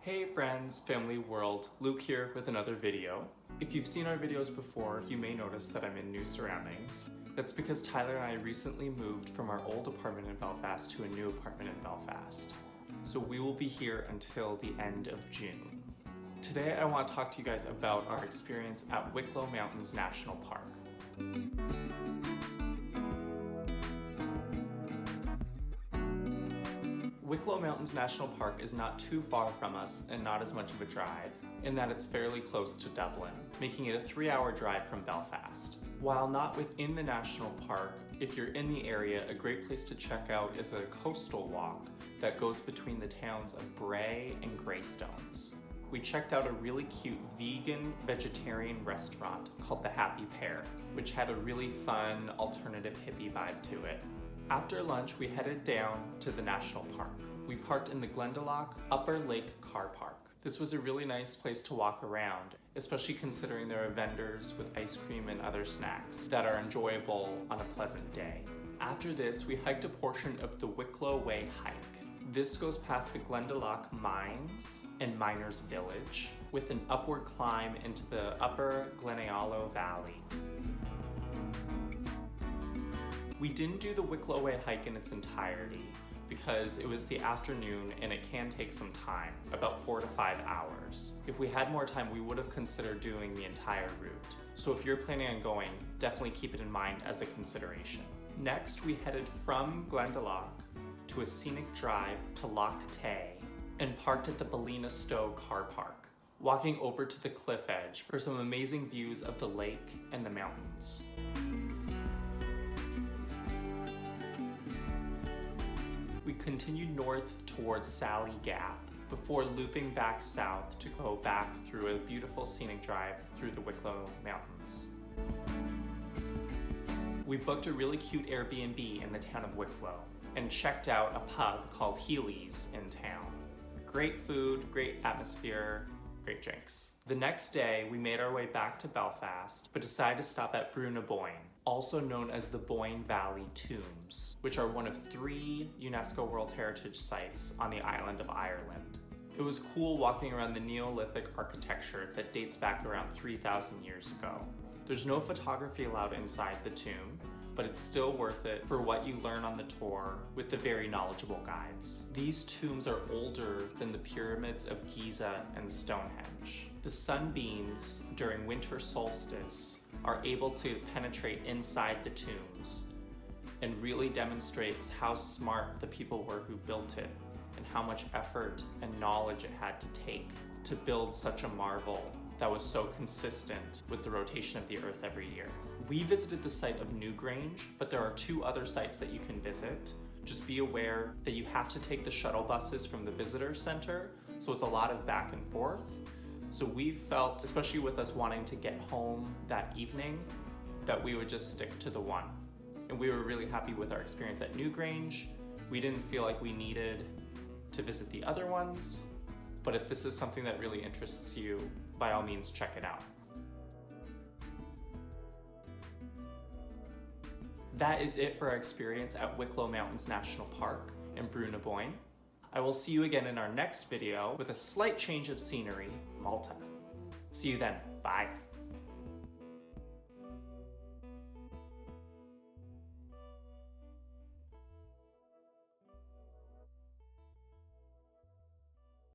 Hey friends, family, world, Luke here with another video. If you've seen our videos before, you may notice that I'm in new surroundings. That's because Tyler and I recently moved from our old apartment in Belfast to a new apartment in Belfast. So we will be here until the end of June. Today I want to talk to you guys about our experience at Wicklow Mountains National Park. Wicklow Mountains National Park is not too far from us and not as much of a drive, in that it's fairly close to Dublin, making it a 3-hour drive from Belfast. While not within the national park, if you're in the area, a great place to check out is a coastal walk that goes between the towns of Bru and Greystones. We checked out a really cute vegan-vegetarian restaurant called The Happy Pear, which had a really fun alternative hippie vibe to it. After lunch, we headed down to the national park. We parked in the Glendalough Upper Lake Car Park. This was a really nice place to walk around, especially considering there are vendors with ice cream and other snacks that are enjoyable on a pleasant day. After this, we hiked a portion of the Wicklow Way hike. This goes past the Glendalough Mines and Miners Village, with an upward climb into the upper Glenallow Valley. We didn't do the Wicklow Way hike in its entirety because it was the afternoon and it can take some time, about 4 to 5 hours. If we had more time, we would have considered doing the entire route. So if you're planning on going, definitely keep it in mind as a consideration. Next, we headed from Glendalough to a scenic drive to Loch Tay and parked at the Bru Na Boinne car park, walking over to the cliff edge for some amazing views of the lake and the mountains. We continued north towards Sally Gap before looping back south to go back through a beautiful scenic drive through the Wicklow Mountains. We booked a really cute Airbnb in the town of Wicklow and checked out a pub called Healy's in town. Great food, great atmosphere, great drinks. The next day, we made our way back to Belfast, but decided to stop at Bru Na Boinne, also known as the Boyne Valley Tombs, which are one of 3 UNESCO World Heritage Sites on the island of Ireland. It was cool walking around the Neolithic architecture that dates back around 3,000 years ago. There's no photography allowed inside the tomb, but it's still worth it for what you learn on the tour with the very knowledgeable guides. These tombs are older than the pyramids of Giza and Stonehenge. The sunbeams during winter solstice are able to penetrate inside the tombs and really demonstrates how smart the people were who built it and how much effort and knowledge it had to take to build such a marvel that was so consistent with the rotation of the earth every year. We visited the site of Newgrange, but there are 2 other sites that you can visit. Just be aware that you have to take the shuttle buses from the visitor center, so it's a lot of back and forth. So we felt, especially with us wanting to get home that evening, that we would just stick to the one. And we were really happy with our experience at Newgrange. We didn't feel like we needed to visit the other ones, but if this is something that really interests you, by all means check it out. That is it for our experience at Wicklow Mountains National Park in Bru Na Boinne. I will see you again in our next video with a slight change of scenery, Malta. See you then, bye.